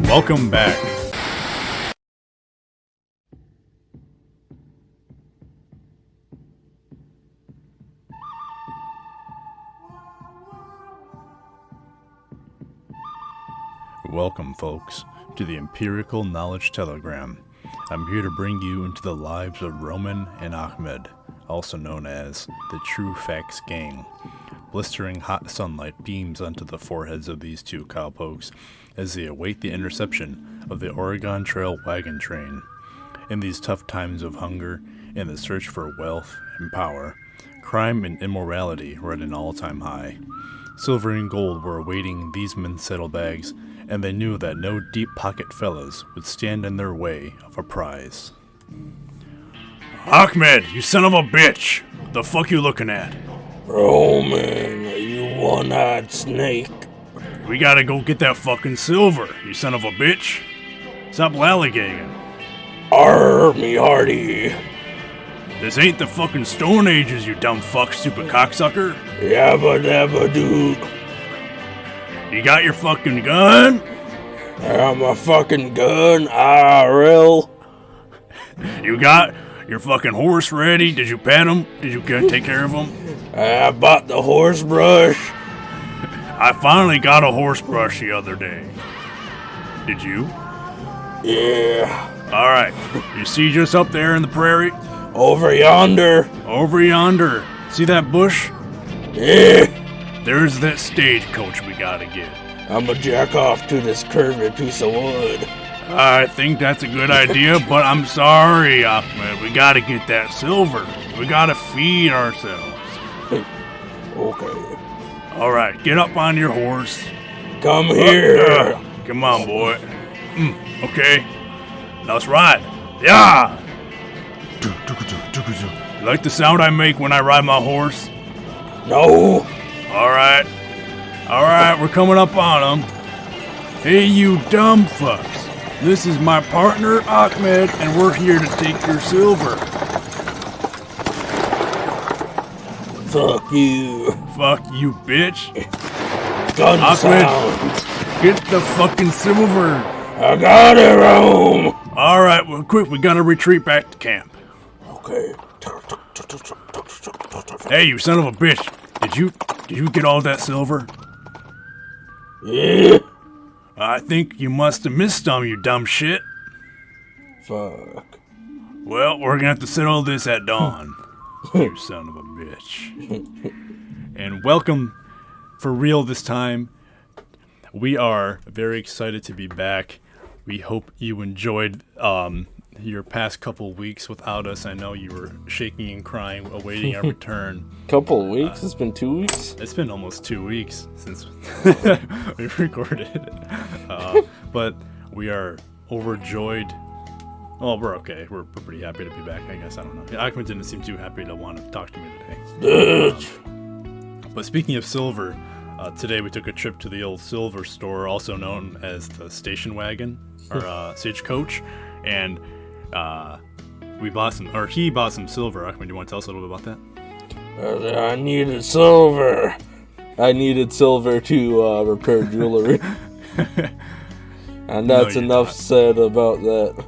Welcome back. Welcome, folks, to the Empirical Knowledge Telegram. I'm here to bring you into the lives of Roman and Ahmed, also known as the True Facts Gang. Blistering hot sunlight beams onto the foreheads of these two cowpokes as they await the interception of the Oregon Trail wagon train. In these tough times of hunger and the search for wealth and power, crime and immorality were at an all-time high. Silver and gold were awaiting these men's saddlebags, and they knew that no deep-pocket fellas would stand in their way of a prize. Ahmed, you son of a bitch! What the fuck you looking at? Roman, you one-eyed snake. We gotta go get that fucking silver, you son of a bitch. Stop lollygagging. Arr, me hearty. This ain't the fucking Stone Ages, you dumb fuck, stupid cocksucker. Yabba dabba doo. You got your fucking gun? I got my fucking gun, IRL. You got your fucking horse ready? Did you pet him? Did you take care of him? I bought the horse brush. I finally got a horse brush the other day. Did you? Yeah. Alright, you see just up there in the prairie? Over yonder. Over yonder. See that bush? Yeah. There's that stagecoach we gotta get. I'ma jack off to this curvy piece of wood. I think that's a good idea, but I'm sorry, Ahmed. We gotta get that silver. We gotta feed ourselves. Okay. Alright, get up on your horse. Come here. Come on, boy. Okay. Now let's ride. Yeah! You like the sound I make when I ride my horse? No. Alright, we're coming up on them. Hey, you dumb fucks. This is my partner, Ahmed, and we're here to take your silver. Fuck you. Fuck you, bitch. Gun Ahmed, sounds. get the fucking silver. I got it, Rome. Alright, well, quick, we gotta retreat back to camp. Okay. Hey, you son of a bitch. Did you get all that silver? Yeah. I think you must have missed some, you dumb shit. Fuck. Well, we're gonna have to settle this at dawn. You son of a bitch. And welcome, for real this time. We are very excited to be back. We hope you enjoyed your past couple weeks without us. I know you were shaking and crying, awaiting our return. Couple of weeks? It's been 2 weeks? It's been almost 2 weeks since we recorded. But we are overjoyed. Well, we're okay. We're pretty happy to be back, I guess. I don't know. Ahmed didn't seem too happy to want to talk to me today. But speaking of silver, today we took a trip to the old silver store, also known as the station wagon, or stagecoach, and he bought some silver. Ahmed, do you want to tell us a little bit about that? I needed silver. I needed silver to repair jewelry. And that's enough said about that.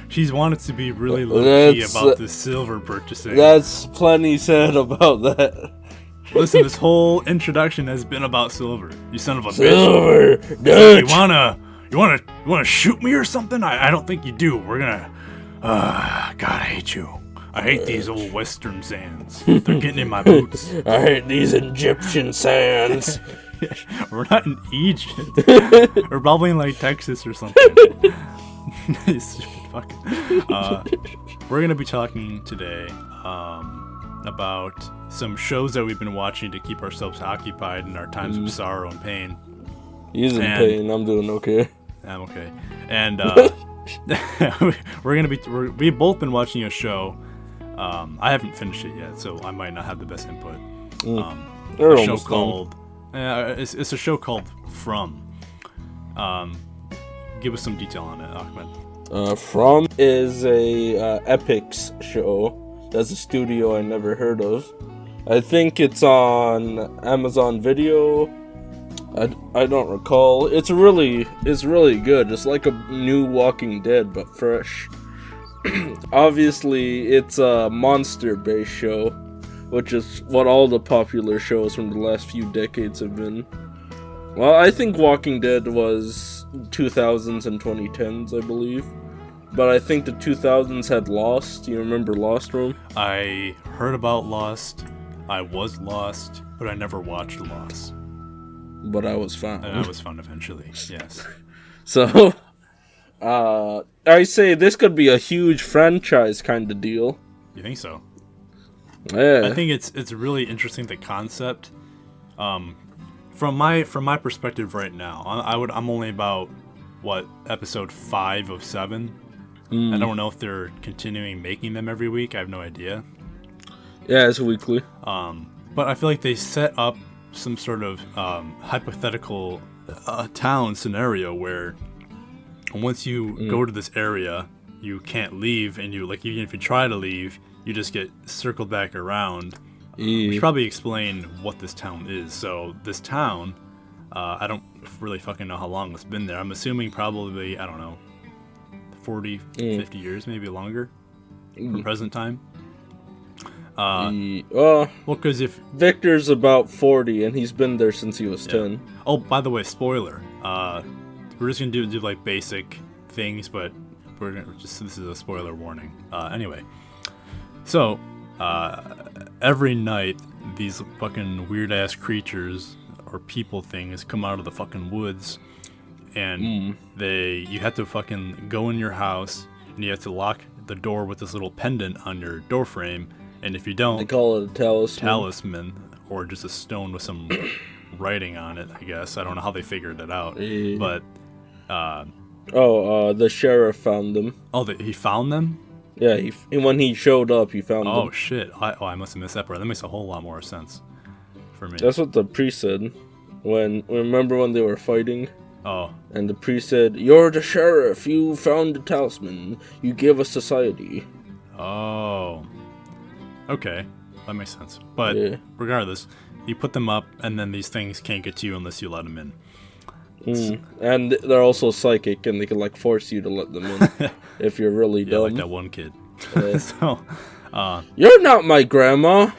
She's wanted to be really low-key about the silver purchasing. That's plenty said about that. Listen, this whole introduction has been about silver. You son of a silver, bitch. Dutch. You wanna shoot me or something? I don't think you do. We're gonna. God, I hate you. I hate these old western sands. They're getting in my boots. I hate these Egyptian sands. We're not in Egypt. We're probably in like Texas or something. You stupid fuck. We're gonna be talking today about some shows that we've been watching to keep ourselves occupied in our times of sorrow and pain. He's in pain. I'm doing okay. I'm okay. And we've both been watching a show. I haven't finished it yet, so I might not have the best input. A show called it's a show called From. Give us some detail on it, Ahmed. From is a Epix show. That's a studio I never heard of. I think it's on Amazon Video. I don't recall. It's really good. It's like a new Walking Dead, but fresh. Obviously, it's a monster-based show, which is what all the popular shows from the last few decades have been. Well, I think Walking Dead was 2000s and 2010s, I believe. But I think the 2000s had Lost. Do you remember Lost, Rome? I heard about Lost. I was lost, but I never watched Lost. But I was fine. And I was fun eventually, yes. So, I say this could be a huge franchise kind of deal. You think so? Yeah. I think it's really interesting, the concept. From my perspective right now, I'm only about episode 5 of 7. I don't know if they're continuing making them every week. I have no idea. Yeah, it's weekly. But I feel like they set up some sort of hypothetical town scenario where once you go to this area, you can't leave, and you even if you try to leave, you just get circled back around. We should probably explain what this town is. So this town, I don't really fucking know how long it's been there. I'm assuming probably, I don't know, 40, 50 years, maybe longer, from present time. Well, because if Victor's about 40 and he's been there since he was 10. Oh, by the way, spoiler. We're just gonna do like basic things, but this is a spoiler warning. Anyway, so every night these fucking weird ass creatures or people things come out of the fucking woods, and you have to fucking go in your house and you have to lock the door with this little pendant on your door frame. And if you don't, they call it a talisman, or just a stone with some writing on it, I guess. I don't know how they figured it out. But, the sheriff found them. Oh, he found them? Yeah, when he showed up, he found them. Oh, shit. I must have missed that part. That makes a whole lot more sense for me. That's what the priest said. Remember when they were fighting? Oh. And the priest said, "You're the sheriff. You found the talisman. You give us society." Oh. Okay, that makes sense. But regardless, you put them up, and then these things can't get to you unless you let them in. And they're also psychic, and they can force you to let them in if you're really dumb. Like that one kid. So, you're not my grandma.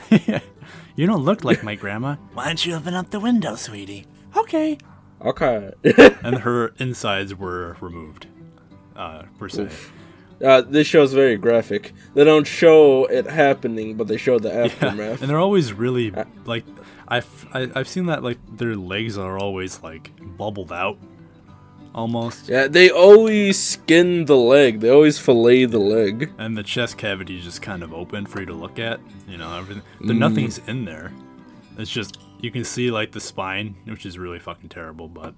You don't look like my grandma. Why don't you open up the window, sweetie? Okay. And her insides were removed, per se. Oof. This show's very graphic. They don't show it happening, but they show the aftermath. And they're always really I've seen that their legs are always bubbled out, almost. Yeah, they always skin the leg. They always fillet the leg. And the chest cavity is just kind of open for you to look at. Everything. Nothing's in there. It's just you can see the spine, which is really fucking terrible. But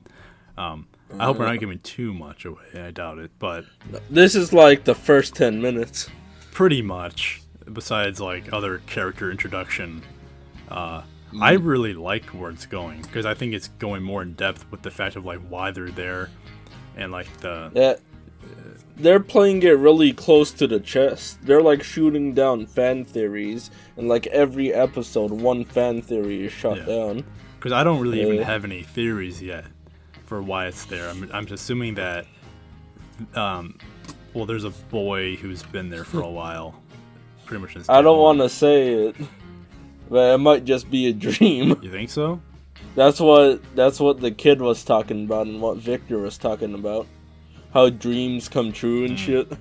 I hope we're not giving too much away. I doubt it, but this is the first 10 minutes. Pretty much. Besides other character introduction, I really like where it's going, because I think it's going more in depth with the fact of why they're there, and they're playing it really close to the chest. They're shooting down fan theories, and every episode, one fan theory is shot down. Because I don't really even have any theories yet for why it's there. I'm assuming that, there's a boy who's been there for a while, pretty much. I don't want to say it, but it might just be a dream. You think so? That's what the kid was talking about, and what Victor was talking about. How dreams come true and shit.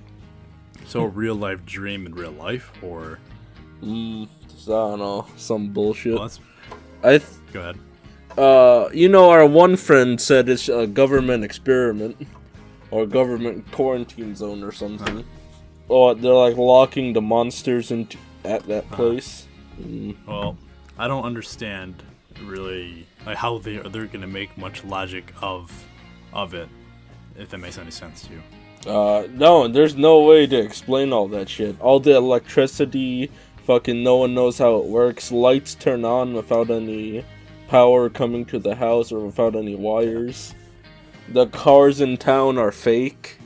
So a real life dream in real life, or? I don't know, some bullshit. Well, go ahead. Our one friend said it's a government experiment, or government quarantine zone or something. Oh, they're locking the monsters at that place. Well, I don't understand really how they're gonna make much logic of it, if that makes any sense to you. No, there's no way to explain all that shit. All the electricity, fucking no one knows how it works. Lights turn on without any power coming to the house or without any wires. The cars in town are fake.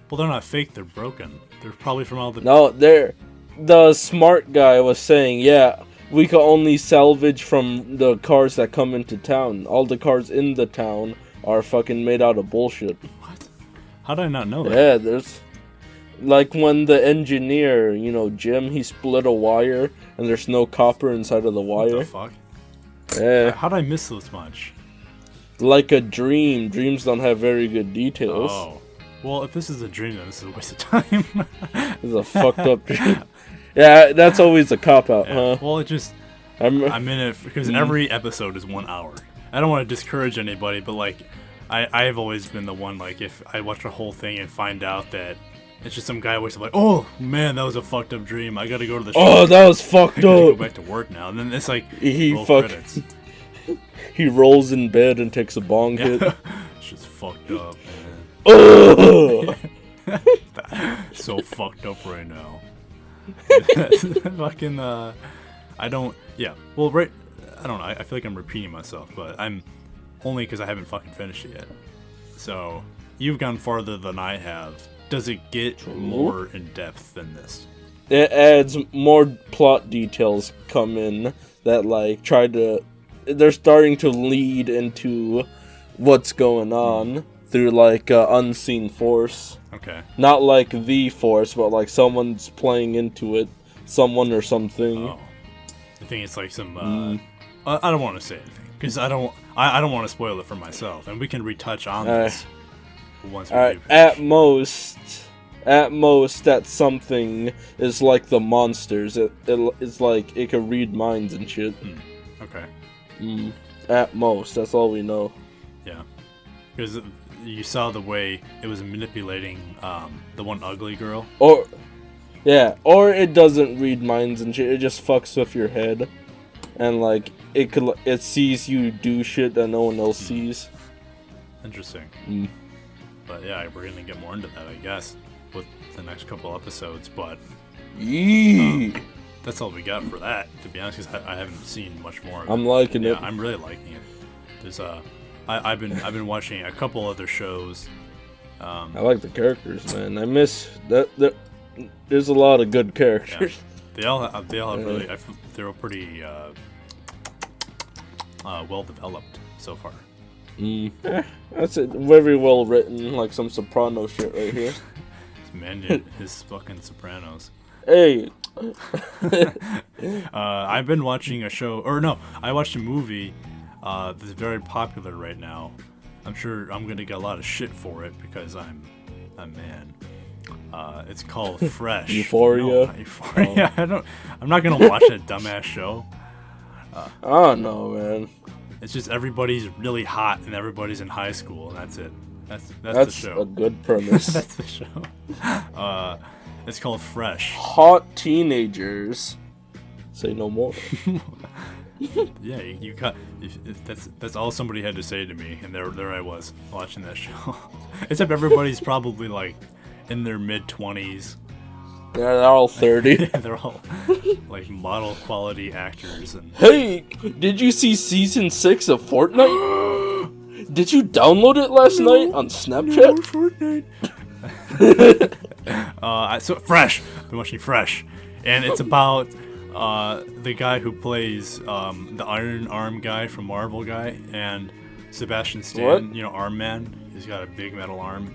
Well, they're not fake, they're broken. They're probably from all the... No, the smart guy was saying, we can only salvage from the cars that come into town. All the cars in the town are fucking made out of bullshit. What? How did I not know that? Yeah, there's... Like when the engineer, Jim, he split a wire and there's no copper inside of the wire. What the fuck? Yeah. How did I miss this much? Like a dream. Dreams don't have very good details. Oh. Well, if this is a dream, then this is a waste of time. This is a fucked up dream. Yeah, that's always a cop-out, huh? Well, it just... I'm in it because every episode is 1 hour. I don't want to discourage anybody, but, like, I've always been the one, like, if I watch a whole thing and find out that it's just some guy wakes up like, oh, man, that was a fucked up dream. I gotta go to the show. Oh, that was fucked up. Go back to work now. And then it's like, credits. He rolls in bed and takes a bong hit. It's just fucked up, man. Oh! So fucked up right now. Fucking, I don't, yeah. Well, right, I don't know. I feel like I'm repeating myself, but I'm only because I haven't fucking finished it yet. So, you've gone farther than I have. Does it get more in depth than this? It adds more plot details come in that, like, they're starting to lead into what's going on through, like, unseen force. Okay. Not like the force, but like someone's playing into it. Someone or something. Oh. I think it's like some, I don't want to say anything, because I don't want to spoil it for myself, and we can retouch on this once we do finish. At most, that something is like the monsters. It's like it can read minds and shit. Okay. At most, that's all we know. Yeah. Because you saw the way it was manipulating the one ugly girl. Or it doesn't read minds and shit. It just fucks with your head, and like it sees you do shit that no one else sees. Interesting. But yeah, we're gonna get more into that, I guess, with the next couple episodes. But that's all we got for that, to be honest, because I haven't seen much more of it. I'm liking it. I'm really liking it. There's I've been watching a couple other shows. I like the characters, man. I miss that. There's a lot of good characters. Yeah. They all have really. They were pretty well developed so far. That's it. Very well written, like some Soprano shit right here. Man, his fucking Sopranos. Hey. I've been watching a show, or no, I watched a movie that's very popular right now. I'm sure I'm gonna get a lot of shit for it because I'm a man. It's called Fresh. Euphoria. No, Euphoria. I'm not gonna watch that dumbass show. I don't know, man. It's just everybody's really hot and everybody's in high school, and that's it. That's the show. That's a good premise. That's the show. It's called Fresh. Hot teenagers. Say no more. Yeah, you cut. That's all somebody had to say to me, and there I was watching that show. Except everybody's probably like in their mid-20s. Yeah, they're all 30. They're all like model quality actors. And hey, did you see season 6 of Fortnite? Did you download it last night on Snapchat? Fortnite. So Fresh. I've been watching Fresh, and it's about the guy who plays the Iron Arm guy from Marvel guy, and Sebastian Stan. What? You know, Arm Man. He's got a big metal arm.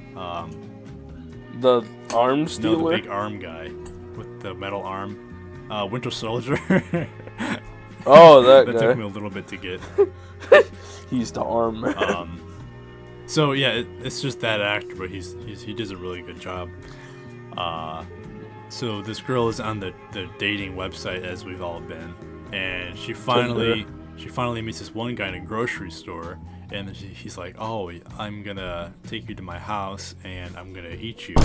The arm stealer? No, the big arm guy with the metal arm. Winter Soldier. Oh, that guy. That took me a little bit to get. He's the arm man. So yeah, it's just that actor, but he does a really good job. So this girl is on the dating website, as we've all been, and she finally meets this one guy in a grocery store, and he's like, "Oh, I'm gonna take you to my house, and I'm gonna eat you."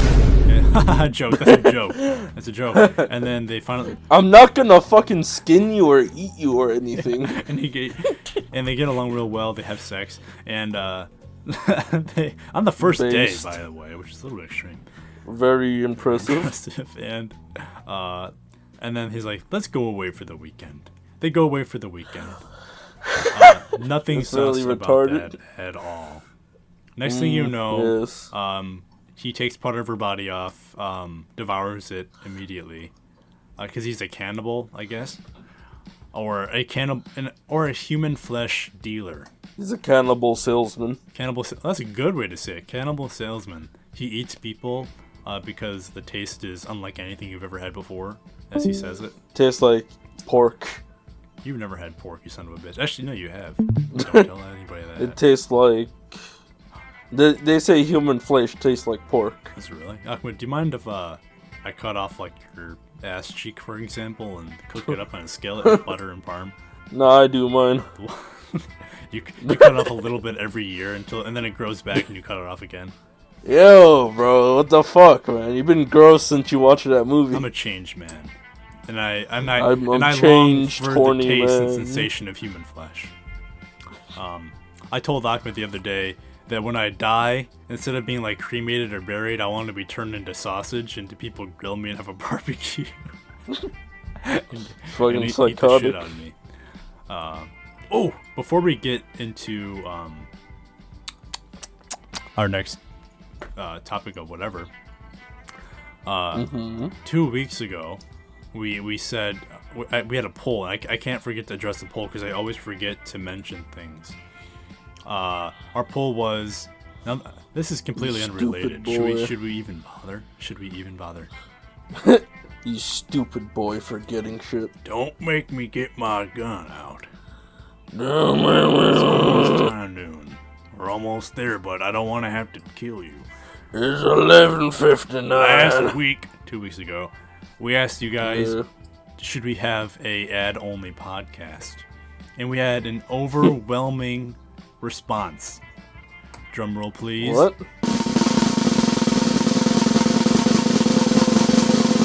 Joke. That's a joke. That's a joke. And then they finally. I'm not gonna fucking skin you or eat you or anything. and they get along real well. They have sex, and they on the first day, by the way, which is a little bit extreme. Very impressive. And then he's like, "Let's go away for the weekend." They go away for the weekend. Nothing sus really about that at all. Next thing you know, yes. He takes part of her body off, devours it immediately, because he's a cannibal, I guess. or a human flesh dealer. He's a cannibal salesman. That's a good way to say it. Cannibal salesman. He eats people because the taste is unlike anything you've ever had before, as he says it. Tastes like pork. You've never had pork, you son of a bitch. Actually, no, you have. Don't tell anybody that. It tastes like... They say human flesh tastes like pork. That's really? Ahmed, do you mind if I cut off like your ass cheek, for example, and cook it up on a skillet with butter and parm? No, I do mine. you cut it off a little bit every year and then it grows back and you cut it off again. Yo, bro, what the fuck, man? You've been gross since you watched that movie. I'm a changed man, and I I'm long for horny, the taste man. and sensation of human flesh. I told Ahmed the other day that when I die, instead of being like cremated or buried, I want to be turned into sausage and to people grill me and have a barbecue. Fucking eat the psychotic. shit out of me. Before we get into our next topic of whatever, 2 weeks ago, we said we had a poll. And I can't forget to address the poll because I always forget to mention things. Our poll was, now this is completely unrelated. Should we even bother? You stupid boy forgetting shit. Don't make me get my gun out. No, It's almost time noon. We're almost there, but I don't want to have to kill you. It's 11:59. Last week, 2 weeks ago, we asked you guys, should we have a ad-only podcast? And we had an overwhelming response. Drum roll, please. What?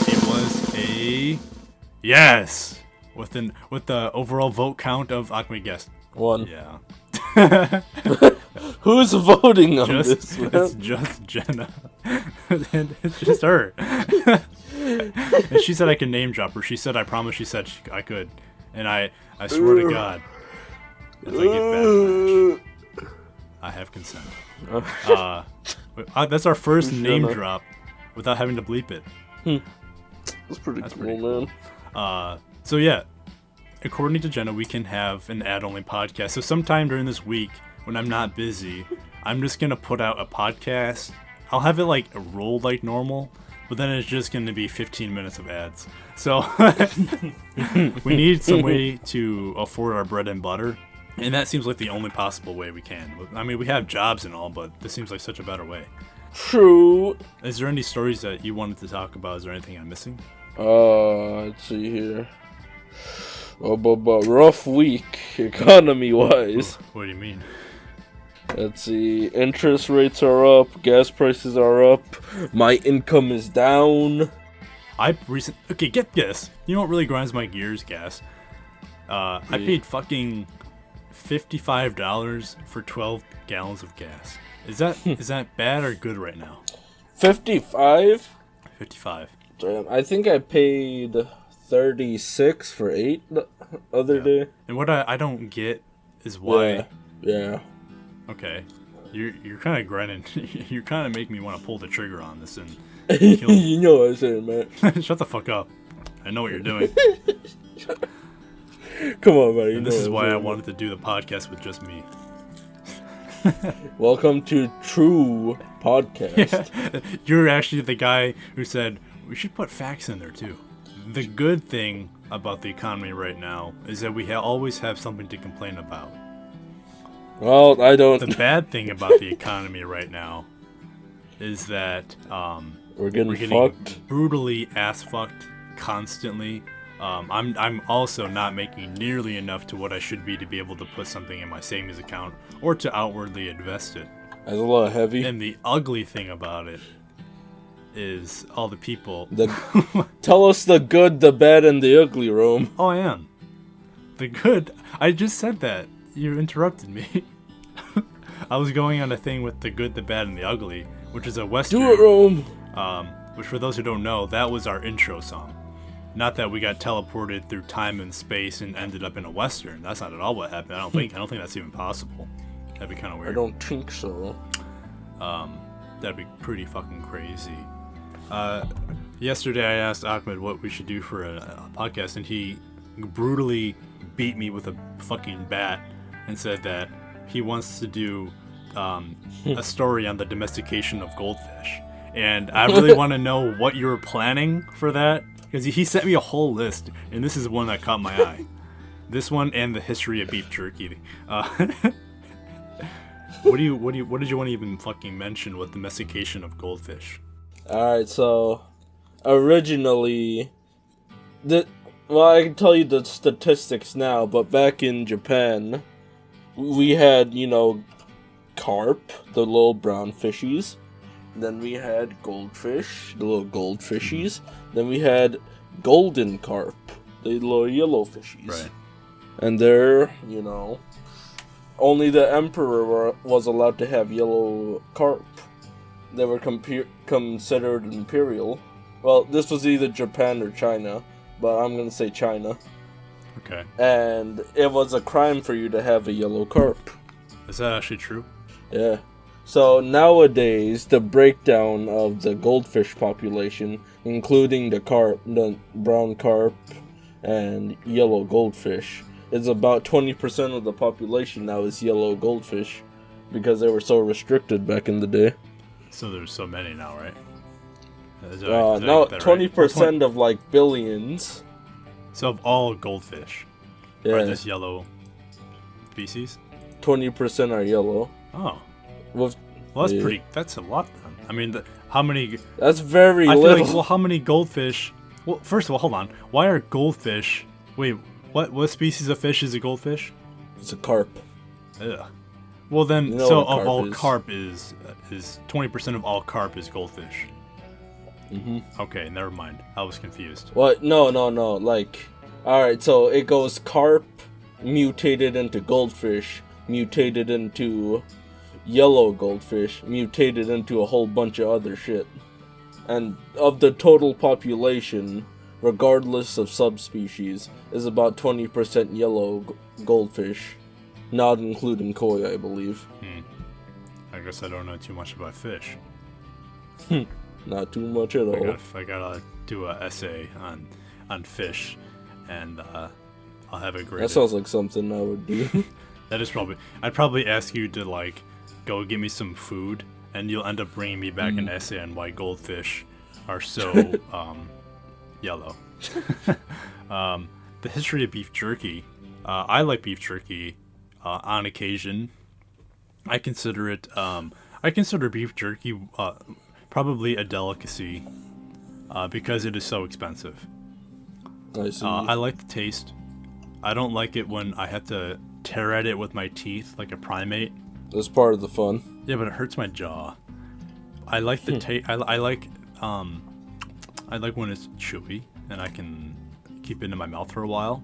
It was a yes, with the overall vote count of Ahmed guessed. 1. Yeah. Who's voting on this, man? It's just Jenna. It's just her. And she said I could name drop her. She said I promise. She said I could, and I swear to God, if I get bad match, I have consent. That's our first name drop without having to bleep it. That's pretty cool, man. So yeah, according to Jenna, we can have an ad-only podcast. So sometime during this week, when I'm not busy, I'm just gonna put out a podcast. I'll have it like roll like normal, but then it's just gonna be 15 minutes of ads. So we need some way to afford our bread and butter, and that seems like the only possible way we can. I mean, we have jobs and all, but this seems like such a better way. True. Is there any stories that you wanted to talk about? Is there anything I'm missing? Let's see here. But rough week, economy-wise. What do you mean? Let's see. Interest rates are up. Gas prices are up. My income is down. Okay, get this. You know what really grinds my gears, gas? I paid fucking $55 for 12 gallons of gas. Is that bad or good right now? 55? 55. Damn, I think I paid 36 for 8 the other day. And what I don't get is why. Yeah. Okay, you're kind of grinning. You're kind of making me want to pull the trigger on this and kill you know what I'm saying, man. Shut the fuck up. I know what you're doing. Come on, buddy. And this is why I wanted to do the podcast with just me. Welcome to True Podcast. Yeah. You're actually the guy who said we should put facts in there too. The good thing about the economy right now is that we always have something to complain about. Well, I don't. The bad thing about the economy right now is that we're getting fucked. Brutally ass fucked constantly. I'm also not making nearly enough to what I should be to be able to put something in my savings account or to outwardly invest it. That's a lot heavy. And the ugly thing about it is all the people. Tell us the good, the bad, and the ugly, Rome. Oh, I am. The good. I just said that. You interrupted me. I was going on a thing with the good, the bad, and the ugly, which is a Western. Do it, Rome. Which, for those who don't know, that was our intro song. Not that we got teleported through time and space and ended up in a Western. That's not at all what happened. I don't think that's even possible. That'd be kind of weird. I don't think so. That'd be pretty fucking crazy. Yesterday I asked Ahmed what we should do for a podcast, and he brutally beat me with a fucking bat and said that he wants to do a story on the domestication of goldfish. And I really want to know what you were planning for that, because he sent me a whole list, and this is one that caught my eye. This one and the history of beef jerky. What did you want to even fucking mention with domestication of goldfish? Alright, so originally, I can tell you the statistics now, but back in Japan, we had, carp, the little brown fishies. Then we had goldfish, the little gold fishies. Then we had golden carp, the little yellow fishies. Right. And they're, only the emperor was allowed to have yellow carp. They were considered imperial. Well, this was either Japan or China, but I'm going to say China. Okay. And it was a crime for you to have a yellow carp. Is that actually true? Yeah. So nowadays, the breakdown of the goldfish population, including the brown carp and yellow goldfish, is about 20% of the population now is yellow goldfish, because they were so restricted back in the day. So there's so many now, right? No, 20% of like billions. So of all goldfish, are this yellow species? 20% are yellow. Oh. Well, that's pretty. That's a lot then. I mean, how many? That's very I little. feel like, well, how many goldfish? Well, first of all, hold on. Why are goldfish? Wait, what species of fish is a goldfish? It's a carp. Ugh. Well then, carp is 20% of all carp is goldfish. Mm-hmm. Okay, never mind. I was confused. What? No. Like, alright, so it goes carp, mutated into goldfish, mutated into yellow goldfish, mutated into a whole bunch of other shit. And of the total population, regardless of subspecies, is about 20% yellow goldfish, not including koi, I believe. I guess I don't know too much about fish. Not too much at all. I gotta do an essay on fish, and I'll have it graded. That sounds like something I would do. That is probably. I'd probably ask you to like go get me some food, and you'll end up bringing me back an essay on why goldfish are so yellow. The history of beef jerky. I like beef jerky on occasion. I consider it. I consider beef jerky probably a delicacy because it is so expensive. I see. I like the taste. I don't like it when I have to tear at it with my teeth like a primate. That's part of the fun. Yeah, but it hurts my jaw. I like the taste. I like when it's chewy and I can keep it in my mouth for a while.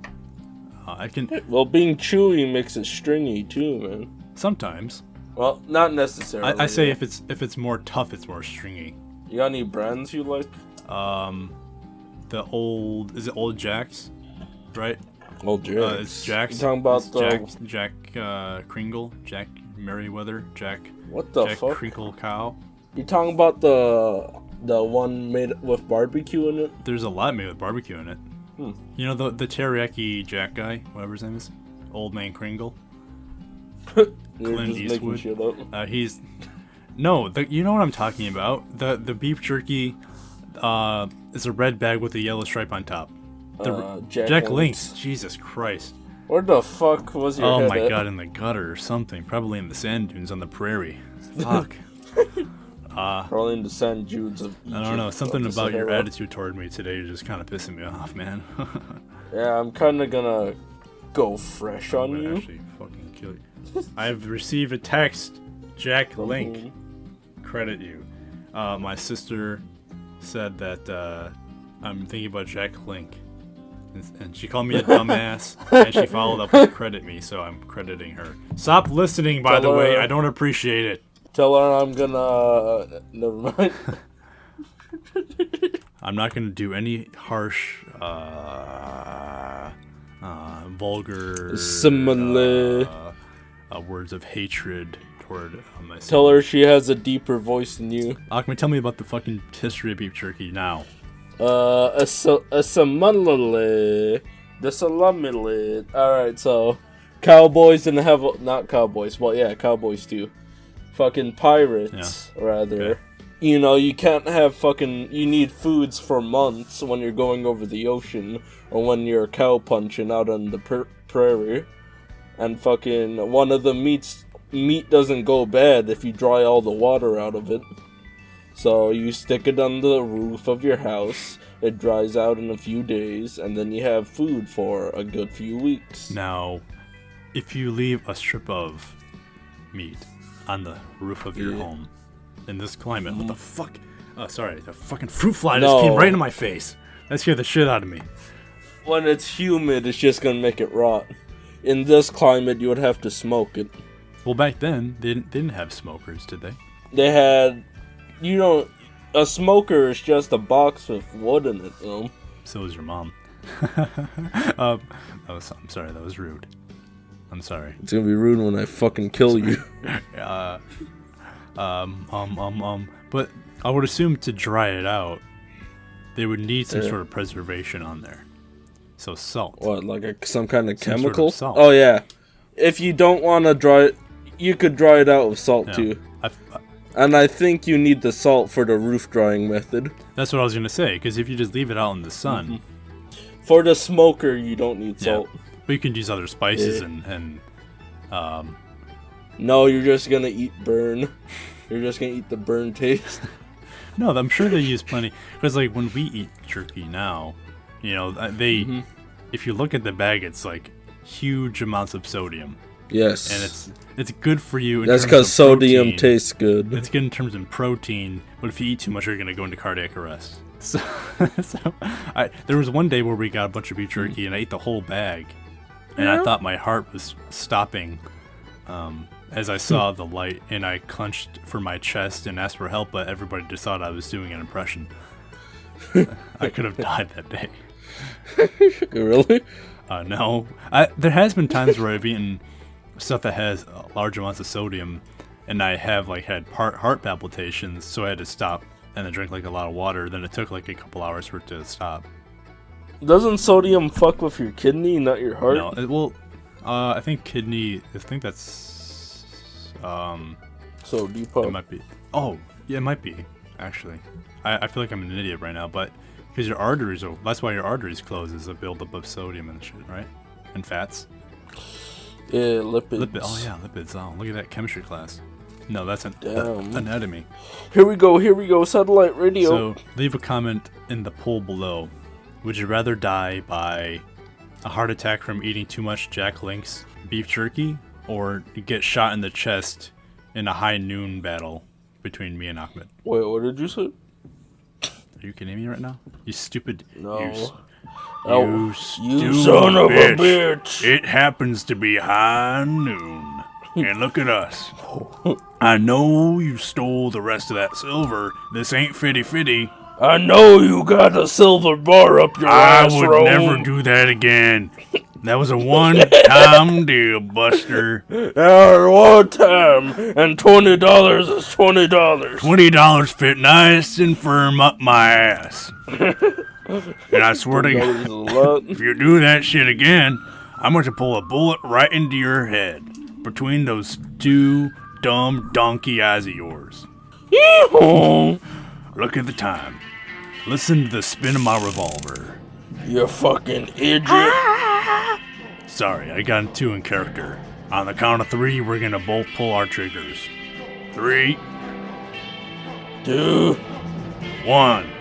I can. Well, being chewy makes it stringy too, man. Sometimes. Well, not necessarily. I say if it's more tough, it's more stringy. You got any brands you like? Is it Old Jack's, right? Old Jack's. It's Jack's. You talking about Jack Kringle, Jack Merriweather, Jack. What the Jack fuck? Crinkle Cow. You talking about the one made with barbecue in it? There's a lot made with barbecue in it. You know the teriyaki Jack guy, whatever his name is, Old Man Kringle. You're Clint just Eastwood. making shit up. He's no, you know what I'm talking about. The beef jerky is a red bag with a yellow stripe on top. Jack Link's. Jesus Christ. Where the fuck was your head Oh my at? god, in the gutter or something. Probably in the sand dunes on the prairie. Fuck. Probably in the sand dunes of Egypt. I don't know. Something of the about your Sahara. attitude toward me today is just kind of pissing me off, man. Yeah, I'm kind of gonna go fresh on you. Actually, fucking kill you. I've received a text. Jack From Link. whom? Credit you. My sister said that I'm thinking about Jack Link. And she called me a dumbass, and she followed up with credit me, so I'm crediting her. Stop listening, by the way. I don't appreciate it. Tell her I'm gonna... never mind. I'm not going to do any harsh, vulgar Similar. words of hatred toward myself. Tell her she has a deeper voice than you. Ahmed, tell me about the fucking history of beef jerky now. A similar The salami. Alright, so cowboys didn't have not cowboys. Well, yeah, cowboys too. Fucking pirates, rather. Okay. You know, you can't have you need foods for months when you're going over the ocean or when you're cow punching out on the prairie. And fucking one of the meat doesn't go bad if you dry all the water out of it. So you stick it on the roof of your house, it dries out in a few days, and then you have food for a good few weeks. Now, if you leave a strip of meat on the roof of your home in this climate, what the fuck? Oh, sorry, the fucking fruit fly just came right in my face. That scared the shit out of me. When it's humid, it's just gonna make it rot. In this climate, you would have to smoke it. Well, back then, they didn't have smokers, did they? They had... a smoker is just a box with wood in it, though. So is your mom. I'm sorry, that was rude. I'm sorry. It's gonna be rude when I fucking kill you. But I would assume to dry it out, they would need some sort of preservation on there. So salt. What, like some kind of some chemical? Sort of salt. Oh, yeah. If you don't want to dry it, you could dry it out with salt, too. And I think you need the salt for the roof drying method. That's what I was going to say, because if you just leave it out in the sun... For the smoker, you don't need salt. But you can use other spices and No, you're just going to eat burn. You're just going to eat the burn taste. No, I'm sure they use plenty. Because, like, when we eat jerky now, you know, they... If you look at the bag, it's, like, huge amounts of sodium. Yes. And it's good for you in That's because sodium tastes good. It's good in terms of protein, but if you eat too much, you're going to go into cardiac arrest. So there was one day where we got a bunch of beef jerky, and I ate the whole bag. And I thought my heart was stopping as I saw the light, and I clenched for my chest and asked for help, but everybody just thought I was doing an impression. I could have died that day. Really? No. There has been times where I've eaten stuff that has large amounts of sodium, and I have had heart palpitations, so I had to stop and then drink a lot of water. Then it took a couple hours for it to stop. Doesn't sodium fuck with your kidney, not your heart? No, I think kidney. I think that's So depot. It might be. Oh, yeah, it might be actually. I feel like I'm an idiot right now, but because your arteries are. That's why your arteries close, is a buildup of sodium and shit, right? And fats. Yeah, lipids. Oh yeah, lipids. Oh, look at that chemistry class. No, that's anatomy. Here we go, satellite radio. So, leave a comment in the poll below. Would you rather die by a heart attack from eating too much Jack Link's beef jerky, or get shot in the chest in a high noon battle between me and Ahmed? Wait, what did you say? Are you kidding me right now? You stupid... No. You son of a bitch! It happens to be high noon. And look at us. I know you stole the rest of that silver. This ain't fitty-fitty. I know you got a silver bar up your ass, I would never do that again. That was a one-time deal, Buster. One time, and $20 is $20. $20 fit nice and firm up my ass. And I swear to God, if you do that shit again, I'm going to pull a bullet right into your head. Between those two dumb donkey eyes of yours. Look at the time. Listen to the spin of my revolver. You fucking idiot. Sorry, I got too in character. On the count of 3, we're gonna both pull our triggers. 3, 2, 1.